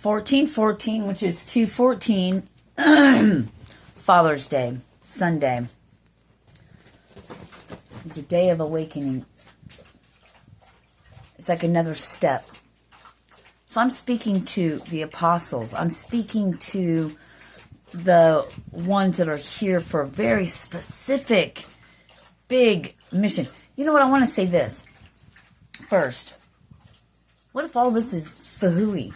1414, which is 214, Father's Day, Sunday. It's a day of awakening. It's like another step. So I'm speaking to the apostles. I'm speaking to the ones that are here for a very specific, big mission. You know what? I want to say this first. What if all this is fooey?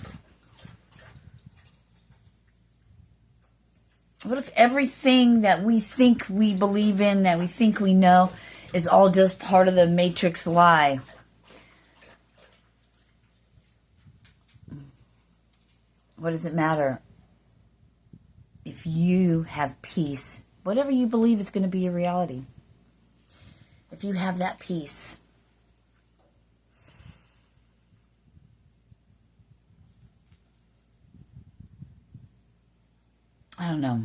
What if everything that we think we believe in, that we think we know, is all just part of the Matrix lie? What does it matter? If you have peace, whatever you believe is going to be a reality. If you have that peace. I don't know.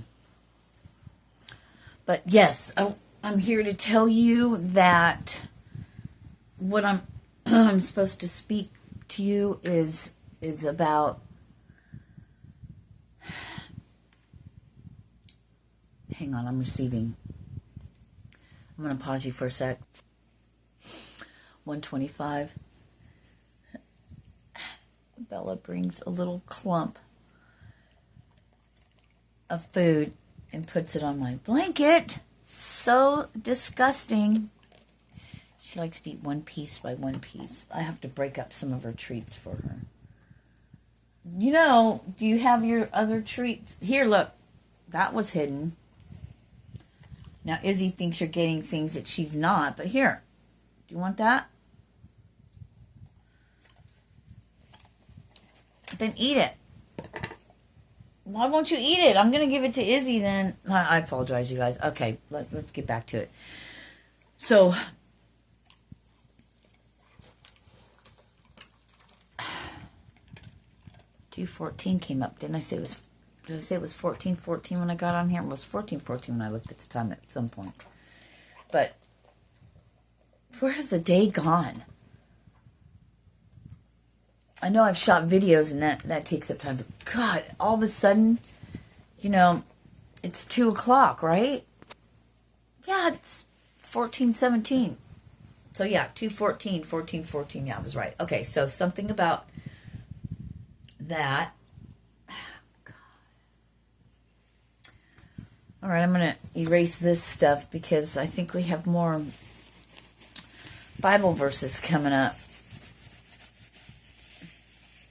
But yes, I'm here to tell you that what I'm supposed to speak to you is about hang on, I'm receiving. I'm going to pause you for a sec. 125. Bella brings a little clump of food and puts it on my blanket. So disgusting. She likes to eat one piece by one piece. I have to break up some of her treats for her. You know, do you have your other treats? Here, look. That was hidden. Now, Izzy thinks you're getting things that she's not, but here. Do you want that? Then eat it. Why won't you eat it? I'm going to give it to Izzy then. I apologize, you guys. Okay, let's get back to it. So, $2.14 came up. Didn't I say it was... Did I say it was 14:14 when I got on here? It was 14:14 when I looked at the time at some point. But where's the day gone? I know I've shot videos and that takes up time. But God, all of a sudden, you know, it's 2 o'clock, right? Yeah, it's 14:17. So yeah, 2:14, 14:14. Yeah, I was right. Okay, so something about that. All right, I'm going to erase this stuff because I think we have more Bible verses coming up.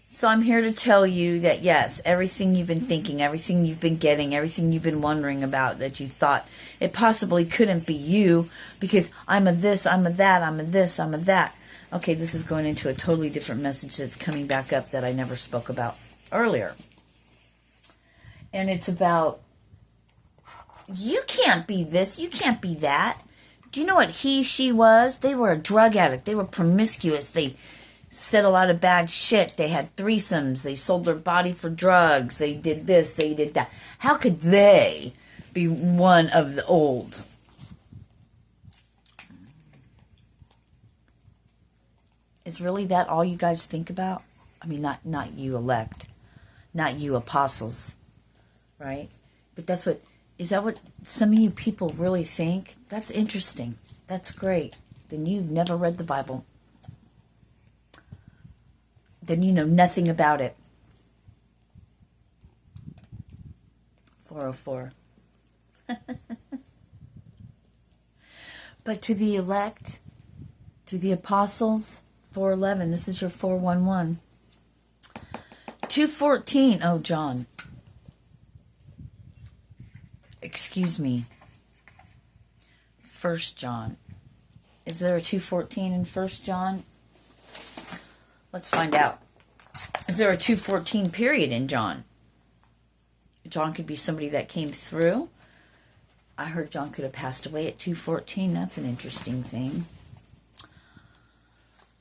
So I'm here to tell you that, yes, everything you've been thinking, everything you've been getting, everything you've been wondering about that you thought it possibly couldn't be you because I'm a this, I'm a that, I'm a this, I'm a that. Okay, this is going into a totally different message that's coming back up that I never spoke about earlier. And it's about... You can't be this. You can't be that. Do you know what she was? They were a drug addict. They were promiscuous. They said a lot of bad shit. They had threesomes. They sold their body for drugs. They did this. They did that. How could they be one of the old? Is really that all you guys think about? I mean, not you elect. Not you apostles. Right? But that's what... Is that what some of you people really think? That's interesting. That's great. Then you've never read the Bible. Then you know nothing about it. 404. But to the elect, to the apostles, 411. This is your 411. 214. Oh, John. Excuse me. 1 John. Is there a 2:14 in 1 John? Let's find out. Is there a 2:14 period in John? John could be somebody that came through. I heard John could have passed away at 2:14. That's an interesting thing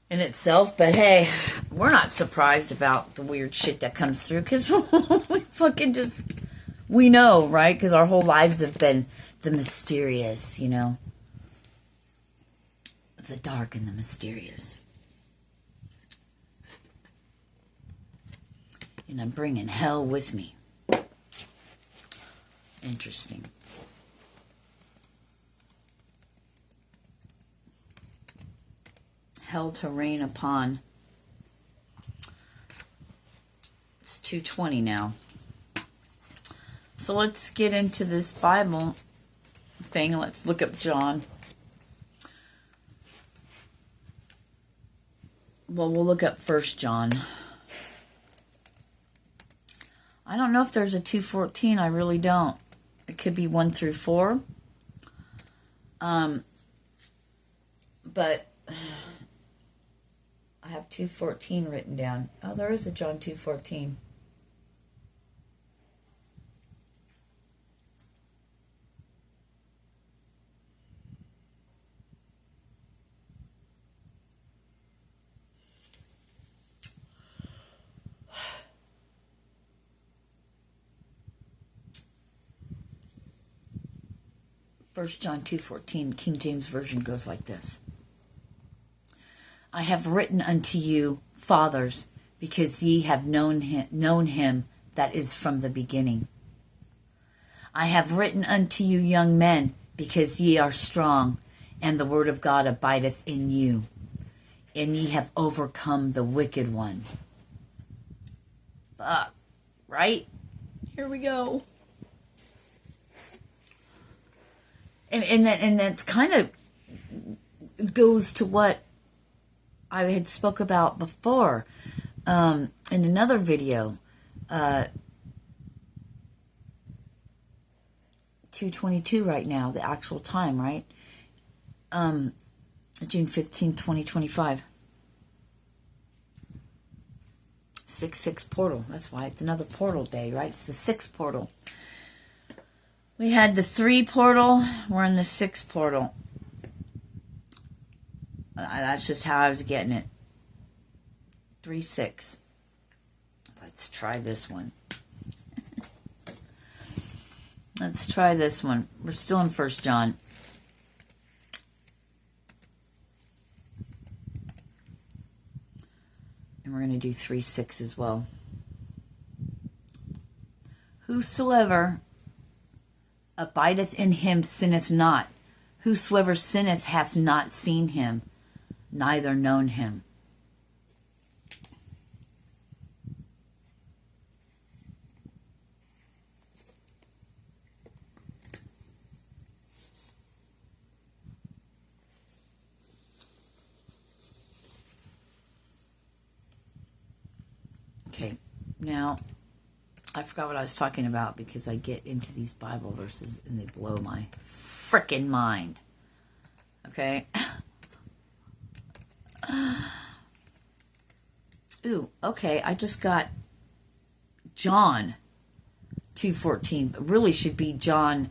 in itself. But hey, we're not surprised about the weird shit that comes through because we fucking just... We know, right? Because our whole lives have been the mysterious, you know. The dark and the mysterious. And I'm bringing hell with me. Interesting. Hell to reign upon. It's 2:20 now. So let's get into this Bible thing. Let's look up John. Well, we'll look up 1 John. I don't know if there's a 2:14. I really don't. It could be 1 through 4. But I have 2:14 written down. Oh, there is a John 2:14. First John 2:14, King James Version goes like this. I have written unto you, fathers, because ye have known him that is from the beginning. I have written unto you, young men, because ye are strong, and the word of God abideth in you, and ye have overcome the wicked one. Fuck, right? Here we go. And that's kind of goes to what I had spoke about before in another video. 2:22 right now, the actual time, right? June 15th, 2025. 6/6 portal. That's why it's another portal day, right? It's the 6th portal. We had the 3 portal. We're in the 6 portal. That's just how I was getting it. 3/6. Let's try this one. Let's try this one. We're still in 1 John. And we're going to do 3:6 as well. Whosoever abideth in him sinneth not. Whosoever sinneth hath not seen him, neither known him. Okay, now I forgot what I was talking about because I get into these Bible verses and they blow my frickin' mind. Okay? Ooh, okay, I just got John 2:14, but really should be John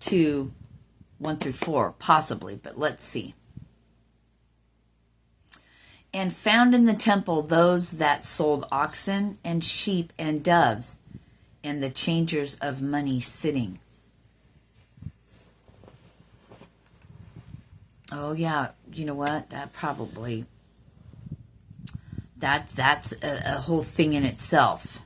2:1 through 4, possibly, but let's see. And found in the temple those that sold oxen and sheep and doves, and the changers of money sitting. Oh yeah, you know what? That probably that's a whole thing in itself.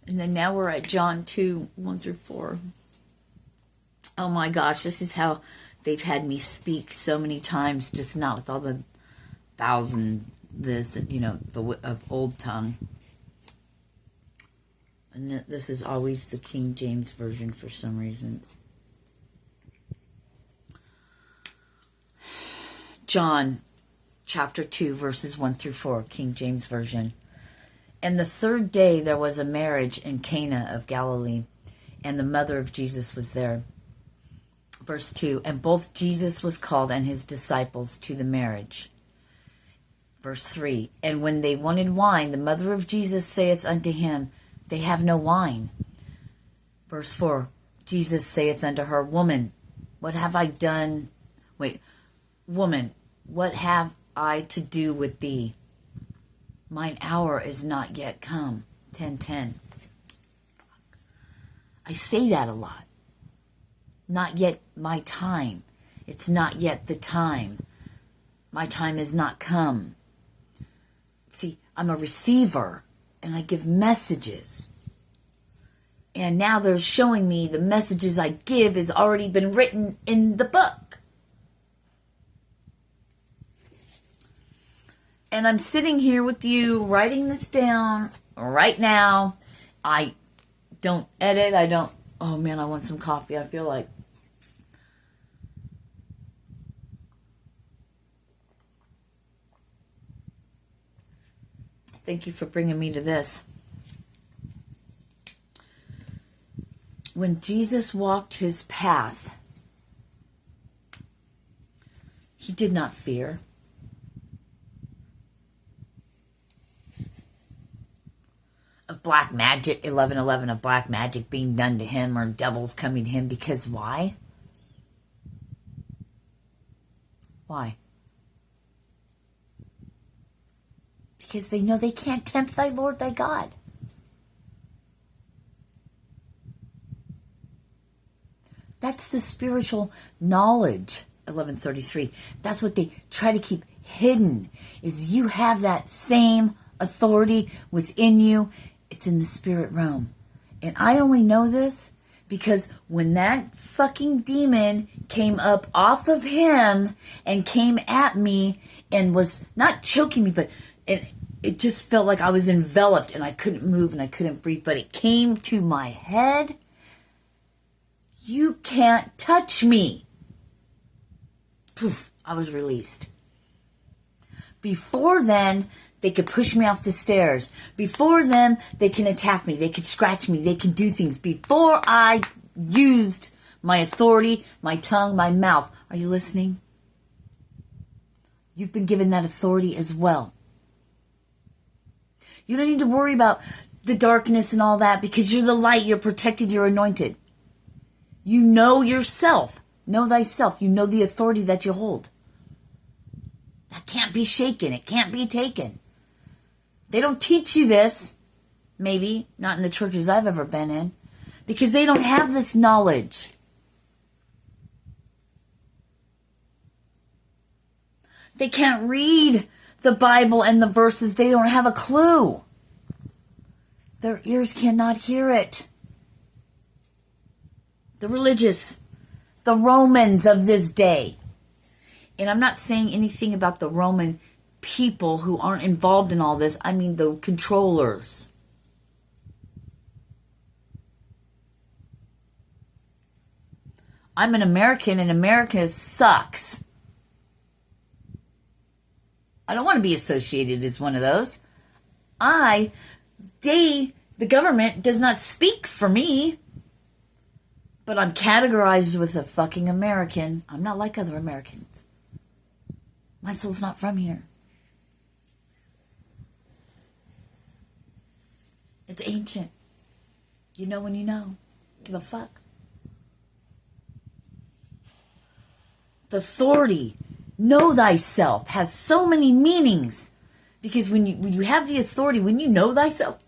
And then now we're at John 2:1 through 4. Oh my gosh, this is how they've had me speak so many times, just not with all the thousand this, of old tongue. And this is always the King James Version for some reason. John chapter 2, verses 1 through 4, King James Version. And the 3rd day there was a marriage in Cana of Galilee, and the mother of Jesus was there. Verse 2, and both Jesus was called and his disciples to the marriage. Verse 3, and when they wanted wine, the mother of Jesus saith unto him, they have no wine. Verse 4, Jesus saith unto her, Woman, what have I done? Woman, what have I to do with thee? Mine hour is not yet come. 10:10. I say that a lot. Not yet my time. It's not yet the time. My time has not come. See, I'm a receiver and I give messages. And now they're showing me the messages I give has already been written in the book. And I'm sitting here with you writing this down right now. I don't edit. Oh man, I want some coffee. I feel like. Thank you for bringing me to this. When Jesus walked his path, he did not fear. Of black magic, 11:11, of black magic being done to him or devils coming to him. Because why? Why? Because they know they can't tempt thy Lord thy God. That's the spiritual knowledge, 11:33. That's what they try to keep hidden, is you have that same authority within you. It's in the spirit realm. And I only know this because when that fucking demon came up off of him and came at me and was not choking me, but it just felt like I was enveloped and I couldn't move and I couldn't breathe. But it came to my head. You can't touch me. Poof, I was released. Before then, they could push me off the stairs. Before then, they can attack me. They could scratch me. They can do things. Before I used my authority, my tongue, my mouth. Are you listening? You've been given that authority as well. You don't need to worry about the darkness and all that because you're the light. You're protected. You're anointed. You know yourself. Know thyself. You know the authority that you hold. That can't be shaken. It can't be taken. They don't teach you this, maybe, not in the churches I've ever been in, because they don't have this knowledge. They can't read the Bible and the verses. They don't have a clue. Their ears cannot hear it. The religious, the Romans of this day. And I'm not saying anything about the Roman people who aren't involved in all this. I mean the controllers. I'm an American and America sucks. I don't want to be associated as one of those. The government does not speak for me. But I'm categorized with a fucking American. I'm not like other Americans. My soul's not from here. It's ancient. You know when you know. Give a fuck. The authority, know thyself, has so many meanings. Because when you have the authority, when you know thyself,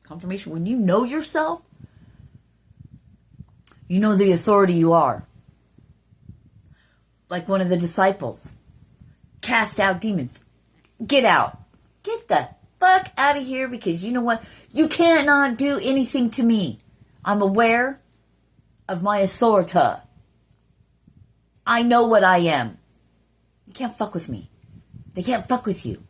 confirmation, when you know yourself, you know the authority you are. Like one of the disciples. Cast out demons. Get out. Get the fuck out of here because you know what? You cannot do anything to me. I'm aware of my authority. I know what I am. You can't fuck with me. They can't fuck with you.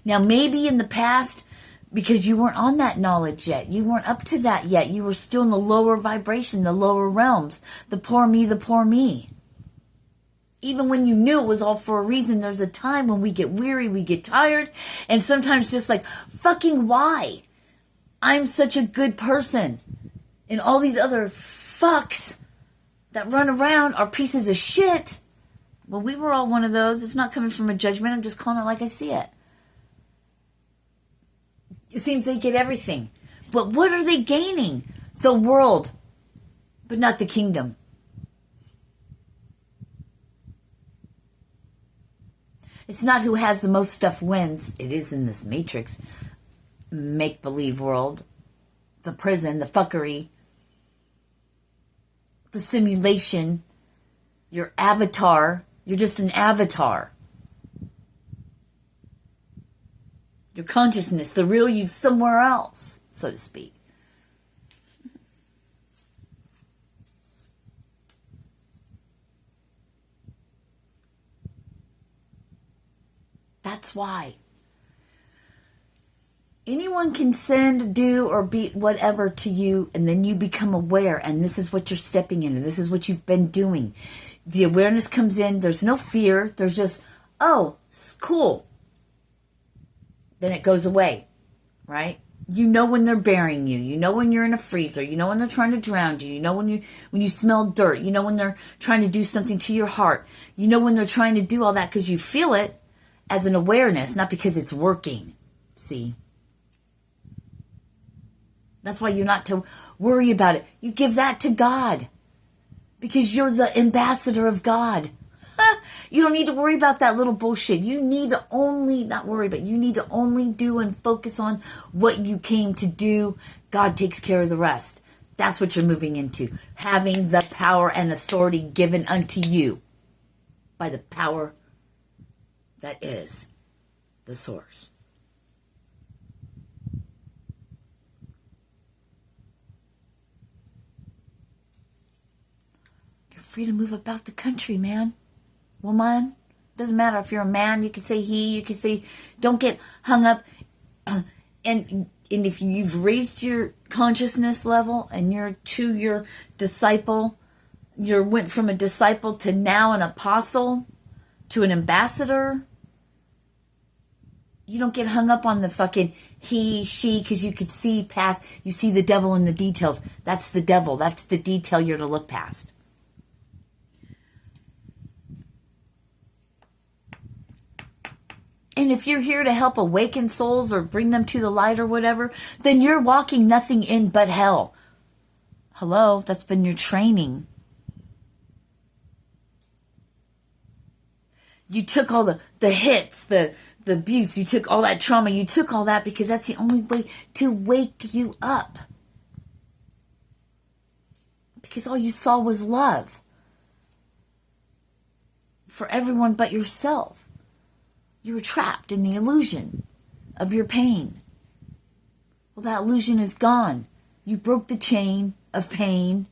Now maybe in the past, because you weren't on that knowledge yet. You weren't up to that yet. You were still in the lower vibration, the lower realms. The poor me, the poor me. Even when you knew it was all for a reason, there's a time when we get weary, we get tired. And sometimes just like, fucking why? I'm such a good person. And all these other fucks that run around are pieces of shit. Well, we were all one of those. It's not coming from a judgment. I'm just calling it like I see it. It seems they get everything. But what are they gaining? The world. but not the kingdom. It's not who has the most stuff wins. It is in this matrix, make-believe world, the prison, the fuckery, the simulation, your avatar. You're just an avatar. Your consciousness, the real you, somewhere else, so to speak. That's why. Anyone can send, do, or be whatever to you, and then you become aware, and this is what you're stepping in, and this is what you've been doing. The awareness comes in. There's no fear. There's just, oh, cool. Then it goes away, right? You know when they're burying you. You know when you're in a freezer. You know when they're trying to drown you. You know when you smell dirt. You know when they're trying to do something to your heart. You know when they're trying to do all that because you feel it as an awareness, not because it's working. See? That's why you're not to worry about it. You give that to God because you're the ambassador of God. You don't need to worry about that little bullshit. You need to only, not worry, but you need to only do and focus on what you came to do. God takes care of the rest. That's what you're moving into. Having the power and authority given unto you by the power that is the source. You're free to move about the country, man. Woman. Doesn't matter if you're a man. You can say he. You can say, don't get hung up. And if you've raised your consciousness level and you're to your disciple, you went from a disciple to now an apostle to an ambassador. You don't get hung up on the fucking he, she, because you could see past, you see the devil in the details. That's the devil. That's the detail you're to look past. And if you're here to help awaken souls or bring them to the light or whatever, then you're walking nothing in but hell. Hello, that's been your training. You took all the hits, the abuse, you took all that trauma, you took all that because that's the only way to wake you up. Because all you saw was love. For everyone but yourself. You were trapped in the illusion of your pain. Well, that illusion is gone. You broke the chain of pain.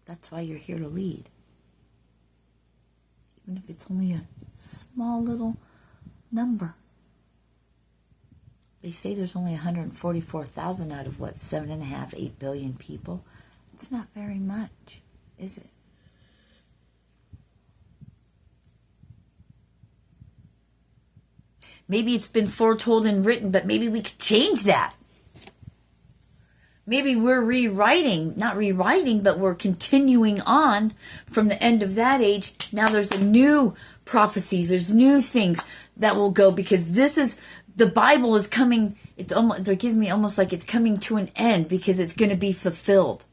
That's why you're here to lead. Even if it's only a small little number. They say there's only 144,000 out of 7.5, 8 billion people. It's not very much, is it? Maybe it's been foretold and written, but maybe we could change that. Maybe we're not rewriting, but we're continuing on from the end of that age. Now there's a new prophecies, there's new things that will go, because the Bible is coming, they're giving me almost like it's coming to an end because it's going to be fulfilled.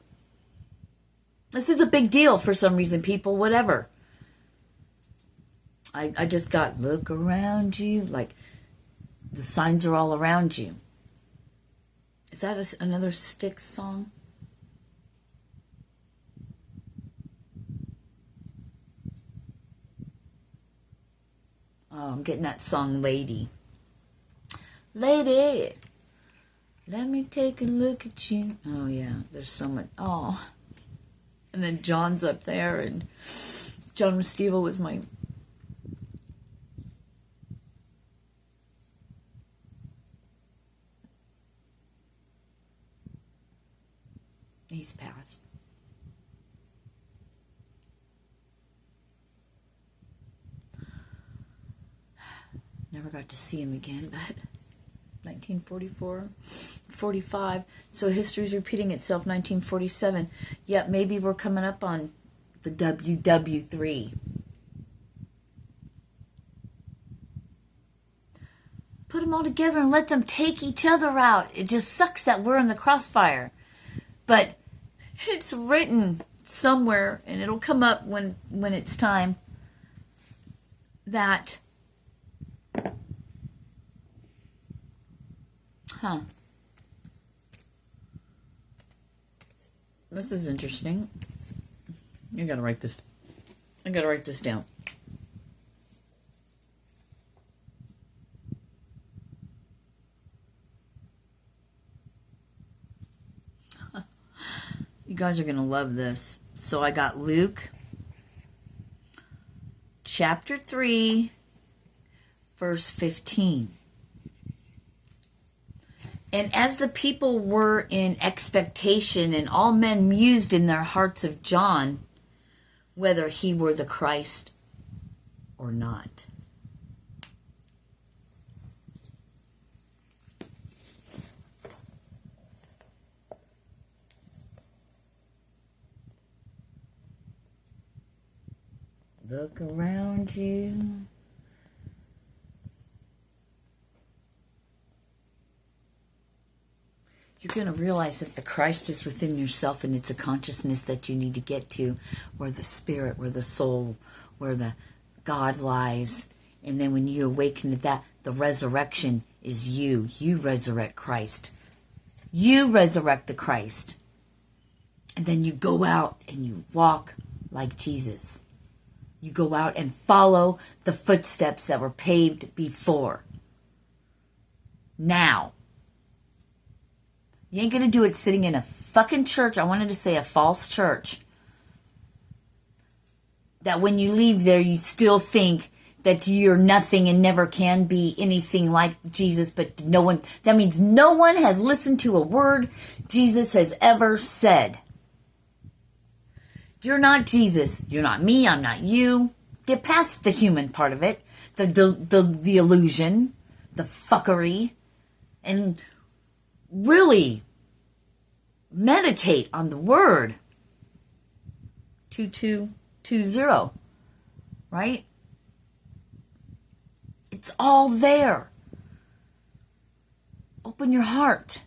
This is a big deal for some reason, people, whatever. I just got, look around you, like the signs are all around you. Is that another Styx song? Oh, I'm getting that song, Lady. Lady, let me take a look at you. Oh, yeah, there's so much. Oh. And then John's up there, and John Restivo was my... He's passed. Never got to see him again, but 1944, 45. So history's repeating itself, 1947. Yep, maybe we're coming up on the WW3. Put them all together and let them take each other out. It just sucks that we're in the crossfire. But it's written somewhere, and it'll come up when it's time, that this is interesting. I gotta write this down. You guys are going to love this. So I got Luke chapter 3, verse 15. And as the people were in expectation, and all men mused in their hearts of John, whether he were the Christ or not. Look around you. You're going to realize that the Christ is within yourself, and it's a consciousness that you need to get to, where the spirit, where the soul, where the God lies. And then when you awaken to that, the resurrection is you. You resurrect Christ. You resurrect the Christ. And then you go out and you walk like Jesus. You go out and follow the footsteps that were paved before. Now. You ain't going to do it sitting in a fucking church. I wanted to say a false church. That when you leave there, you still think that you're nothing and never can be anything like Jesus. But no one, that means no one has listened to a word Jesus has ever said. You're not Jesus. You're not me. I'm not you. Get past the human part of it. The illusion. The fuckery. And really meditate on the word. 2220. Right? It's all there. Open your heart.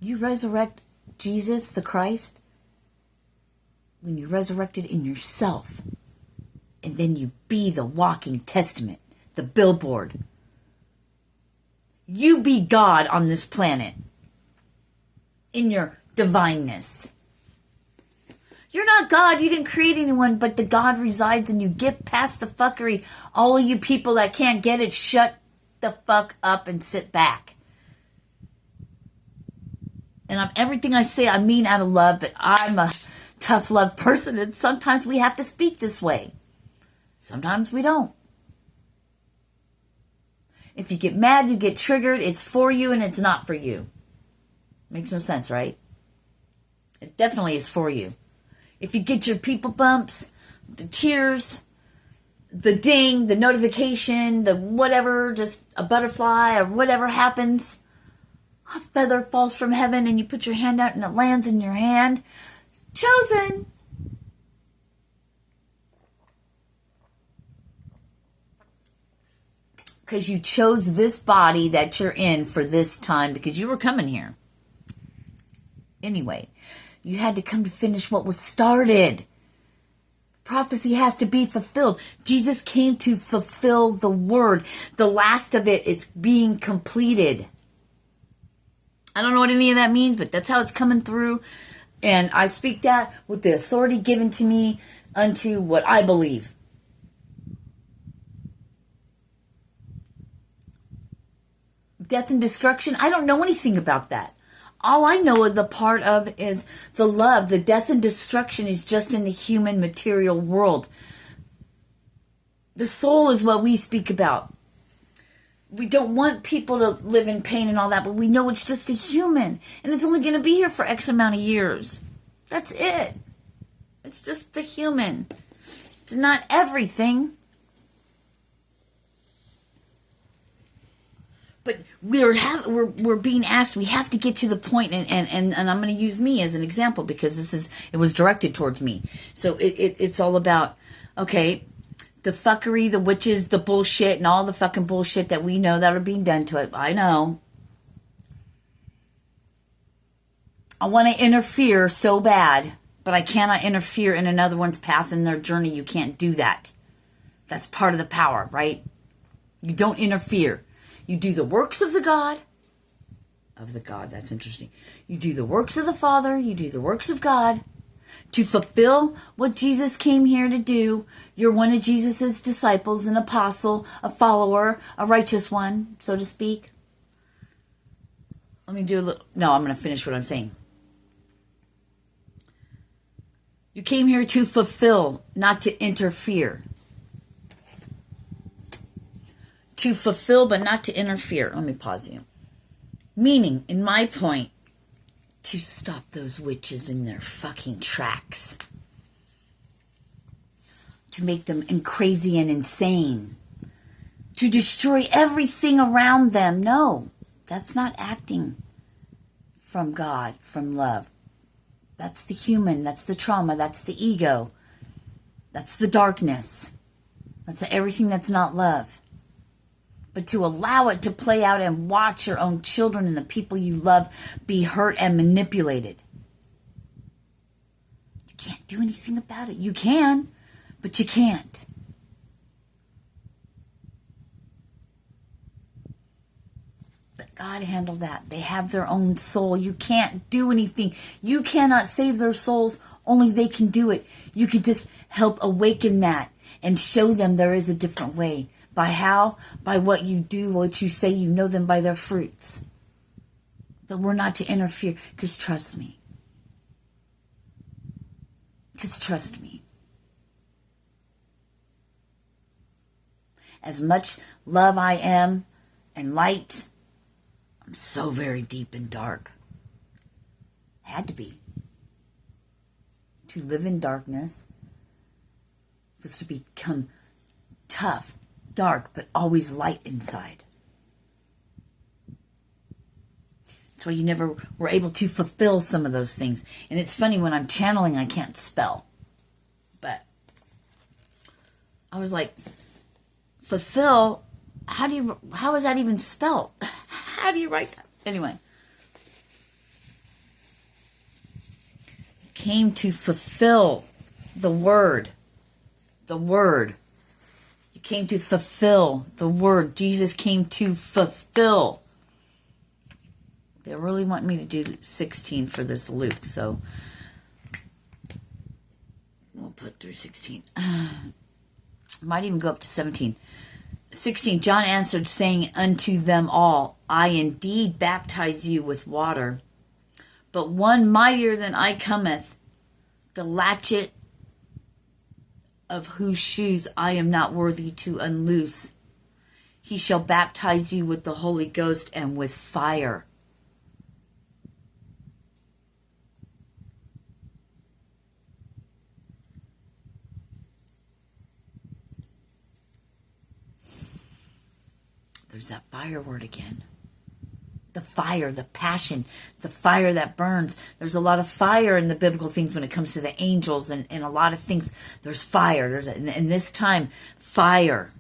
You resurrect Jesus, the Christ, when you resurrect it in yourself. And then you be the walking testament, the billboard. You be God on this planet in your divineness. You're not God. You didn't create anyone, but the God resides in you. Get past the fuckery. All of you people that can't get it, shut the fuck up and sit back. And everything I say, I mean out of love, but I'm a tough love person, and sometimes we have to speak this way. Sometimes we don't. If you get mad, you get triggered, it's for you and it's not for you. Makes no sense, right? It definitely is for you. If you get your people bumps, the tears, the ding, the notification, the whatever, just a butterfly or whatever happens, a feather falls from heaven and you put your hand out and it lands in your hand. Chosen. Because you chose this body that you're in for this time because you were coming here. Anyway, you had to come to finish what was started. Prophecy has to be fulfilled. Jesus came to fulfill the word. The last of it, it's being completed. I don't know what any of that means, but that's how it's coming through. And I speak that with the authority given to me unto what I believe. Death and destruction, I don't know anything about that. All I know of the part of is the love. The death and destruction is just in the human material world. The soul is what we speak about. We don't want people to live in pain and all that, but we know it's just a human. And it's only going to be here for X amount of years. That's it. It's just the human. It's not everything. But we're being asked, we have to get to the point, and I'm going to use me as an example because it was directed towards me. So it's all about, okay, the fuckery, the witches, the bullshit, and all the fucking bullshit that we know that are being done to it. I know. I want to interfere so bad, but I cannot interfere in another one's path and their journey. You can't do that. That's part of the power, right? You don't interfere. You do the works of the God. That's interesting. You do the works of the Father. You do the works of God to fulfill what Jesus came here to do. You're one of Jesus's disciples, an apostle, a follower, a righteous one, so to speak. Let me do a little... No, I'm going to finish what I'm saying. You came here to fulfill, not to interfere. To fulfill, but not to interfere. Let me pause you. Meaning, in my point, to stop those witches in their fucking tracks. To make them crazy and insane. To destroy everything around them. No, that's not acting from God, from love. That's the human, that's the trauma, that's the ego. That's the darkness. That's everything that's not love. But to allow it to play out and watch your own children and the people you love be hurt and manipulated. You can't do anything about it. You can, but you can't. Let God handle that. They have their own soul. You can't do anything. You cannot save their souls. Only they can do it. You can just help awaken that and show them there is a different way. By how? By what you do, what you say. You know them by their fruits. But we're not to interfere, because trust me. Because trust me. As much love I am and light, I'm so very deep and dark. Had to be. To live in darkness was to become tough, dark, but always light inside. That's why you never were able to fulfill some of those things. And it's funny, when I'm channeling, I can't spell. But I was like, fulfill, how is that even spelled? How do you write that? Anyway. Came to fulfill the word. The word. You came to fulfill the word. Jesus came to fulfill. They really want me to do 16 for this loop, so we'll put through 16. Might even go up to 17. 16, John answered, saying unto them all, I indeed baptize you with water, but one mightier than I cometh, the latchet of whose shoes I am not worthy to unloose. He shall baptize you with the Holy Ghost and with fire. There's that fire word again. The fire, the passion, the fire that burns. There's a lot of fire in the biblical things when it comes to the angels and a lot of things. There's fire. And this time, fire.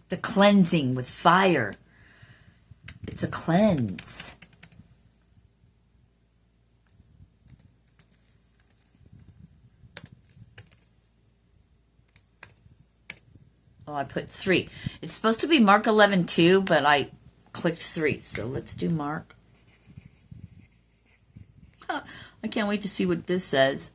The cleansing with fire. It's a cleanse. Oh, I put 3. It's supposed to be Mark 11:2, but I clicked 3. So let's do Mark. I can't wait to see what this says.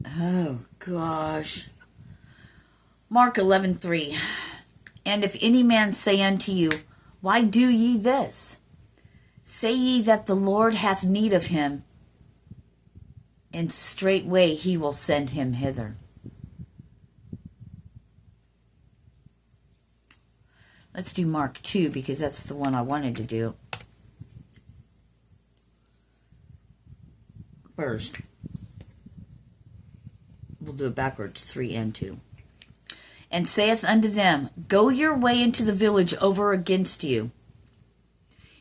Oh, gosh. Mark 11:3. And if any man say unto you, why do ye this? Say ye that the Lord hath need of him, and straightway he will send him hither. Let's do Mark 2, because that's the one I wanted to do first. We'll do it backwards, 3 and 2. And saith unto them, go your way into the village over against you,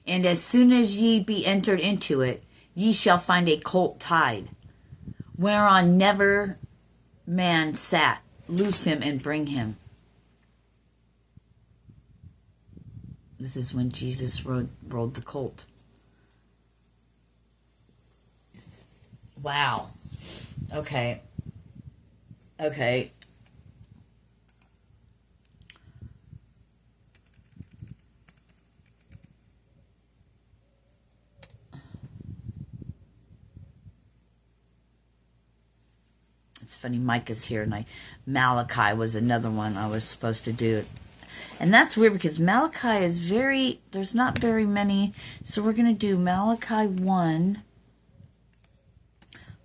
And as soon as ye be entered into it, ye shall find a colt tied, whereon never man sat. Loose him and bring him. This is when Jesus rode the colt. Wow. Okay. Okay. It's funny, Micah's here, and Malachi was another one I was supposed to do. And that's weird because Malachi is there's not very many. So we're going to do Malachi 1,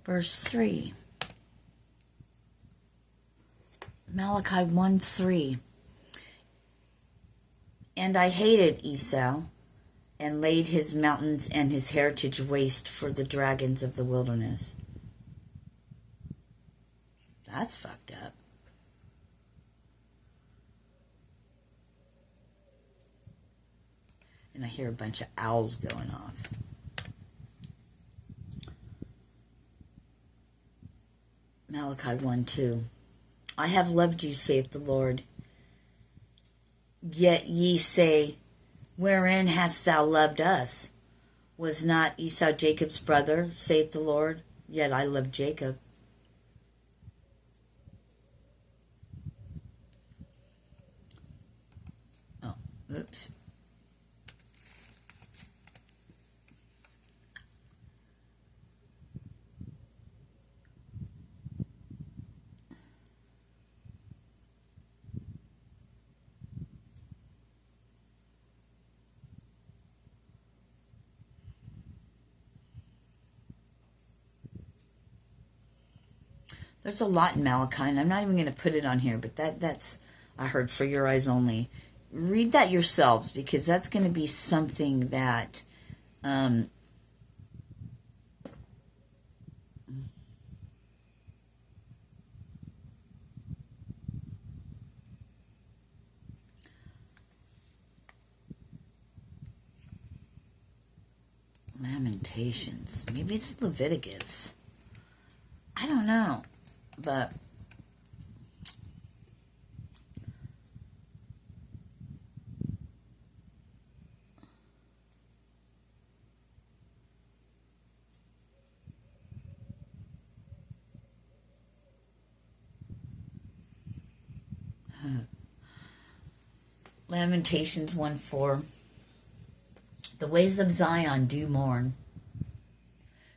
verse 3. Malachi 1:3. And I hated Esau, and laid his mountains and his heritage waste for the dragons of the wilderness. That's fucked up. And I hear a bunch of owls going off. Malachi 1:2. I have loved you, saith the Lord. Yet ye say, wherein hast thou loved us? Was not Esau Jacob's brother, saith the Lord? Yet I loved Jacob. Oh, oops. There's a lot in Malachi, and I'm not even going to put it on here, but that's, I heard, for your eyes only. Read that yourselves, because that's going to be something that, Lamentations. Maybe it's Leviticus. I don't know. But Lamentations 1:4. The ways of Zion do mourn,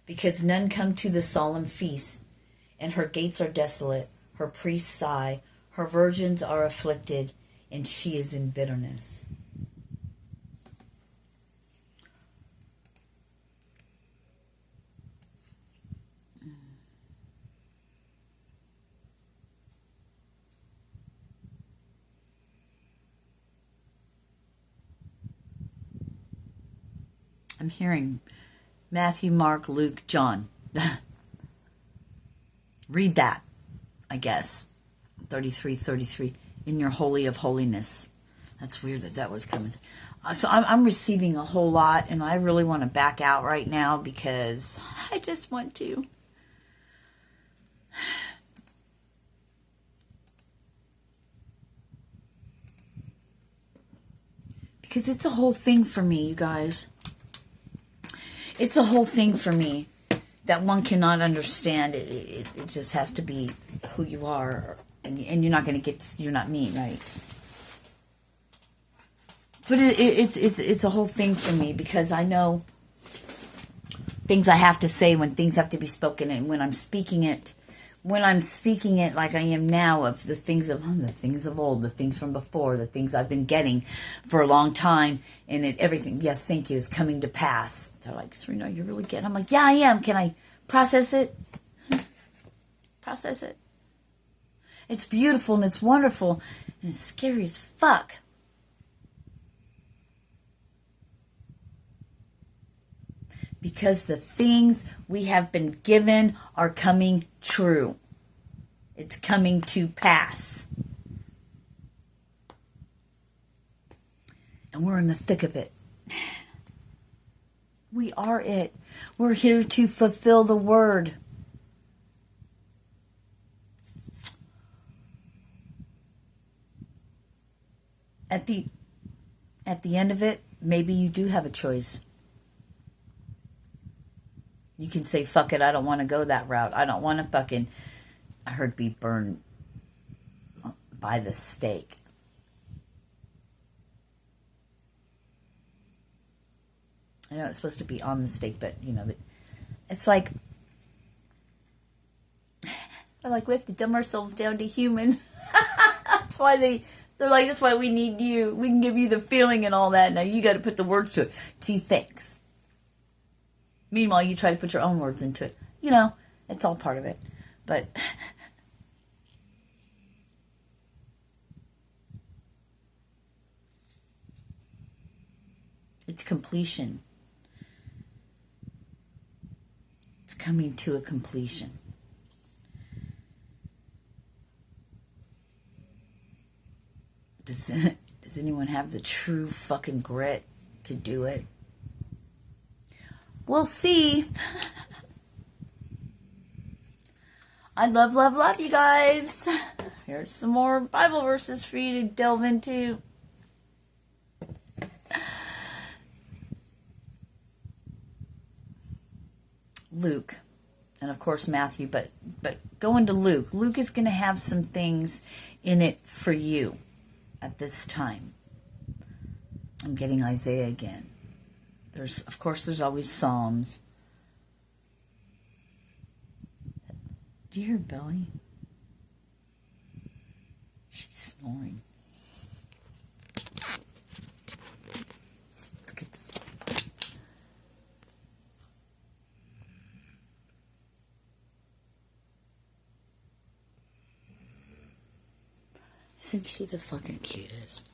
because none come to the solemn feast. And her gates are desolate, her priests sigh, her virgins are afflicted, and she is in bitterness. I'm hearing Matthew, Mark, Luke, John. Read that, I guess. 33, in your holy of holiness. That's weird that was coming. So I'm receiving a whole lot, and I really want to back out right now because I just want to. Because it's a whole thing for me, you guys. It's a whole thing for me that one cannot understand. It just has to be who you are, and you're not going to get. You're not me, right? But it's a whole thing for me because I know things I have to say when things have to be spoken, and when I'm speaking it like I am now, of the things of old, the things from before, the things I've been getting for a long time, and everything. Yes, thank you, is coming to pass. They're like, Sirena, you're really getting. I'm like, yeah, I am. Can I process it? Process it. It's beautiful and it's wonderful and it's scary as fuck. Because the things we have been given are coming true. It's coming to pass. And we're in the thick of it. We are it. We're here to fulfill the word. At the end of it, maybe you do have a choice. You can say, fuck it, I don't want to go that route. I don't want to fucking, I heard, be burned by the stake. I know it's supposed to be on the stake, but, you know, it's like, they're like, we have to dumb ourselves down to human. That's why they're like, that's why we need you. We can give you the feeling and all that. Now you got to put the words to it. Gee, thanks. Meanwhile, you try to put your own words into it. You know, it's all part of it. But it's completion. It's coming to a completion. Does anyone have the true fucking grit to do it? We'll see. I love, love, love you guys. Here's some more Bible verses for you to delve into. Luke, and of course Matthew, but go into Luke. Luke is going to have some things in it for you at this time. I'm getting Isaiah again. Of course, there's always Psalms. Do you hear Belly? She's snoring. Let's get this. Isn't she the fucking cutest?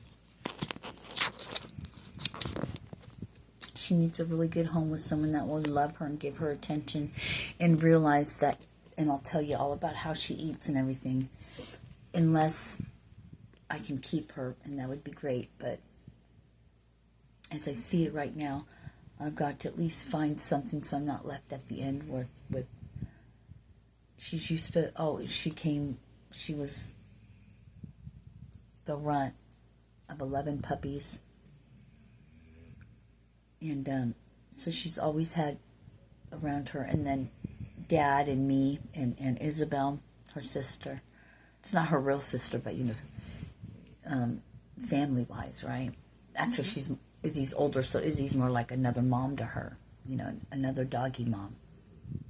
She needs a really good home with someone that will love her and give her attention and realize that, and I'll tell you all about how she eats and everything, unless I can keep her, and that would be great. But as I see it right now, I've got to at least find something so I'm not left at the end with she's used to, she was the runt of 11 puppies. And so she's always had around her, and then Dad and me and Isabel, her sister. It's not her real sister, but, you know, family-wise, right? Actually, Izzy's older, so Izzy's more like another mom to her, you know, another doggy mom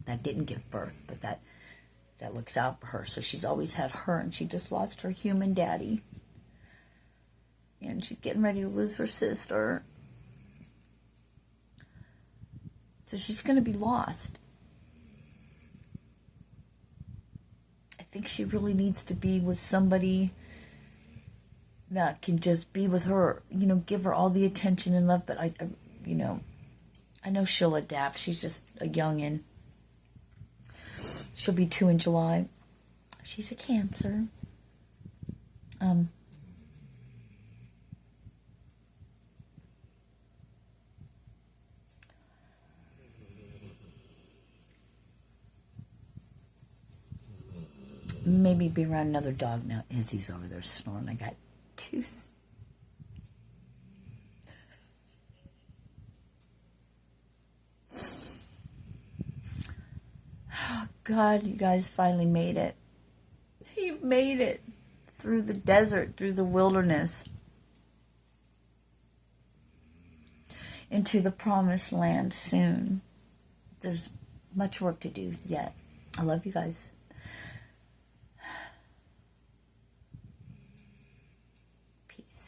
that didn't give birth, but that looks out for her. So she's always had her, and she just lost her human daddy. And she's getting ready to lose her sister. So she's going to be lost. I think she really needs to be with somebody that can just be with her, you know, give her all the attention and love. But I know she'll adapt. She's just a youngin'. She'll be 2 in July. She's a Cancer. Maybe be around another dog now. Izzy's over there snoring. I got 2. Oh, God, you guys finally made it. You've made it through the desert, through the wilderness, into the promised land soon. There's much work to do yet. I love you guys. Peace.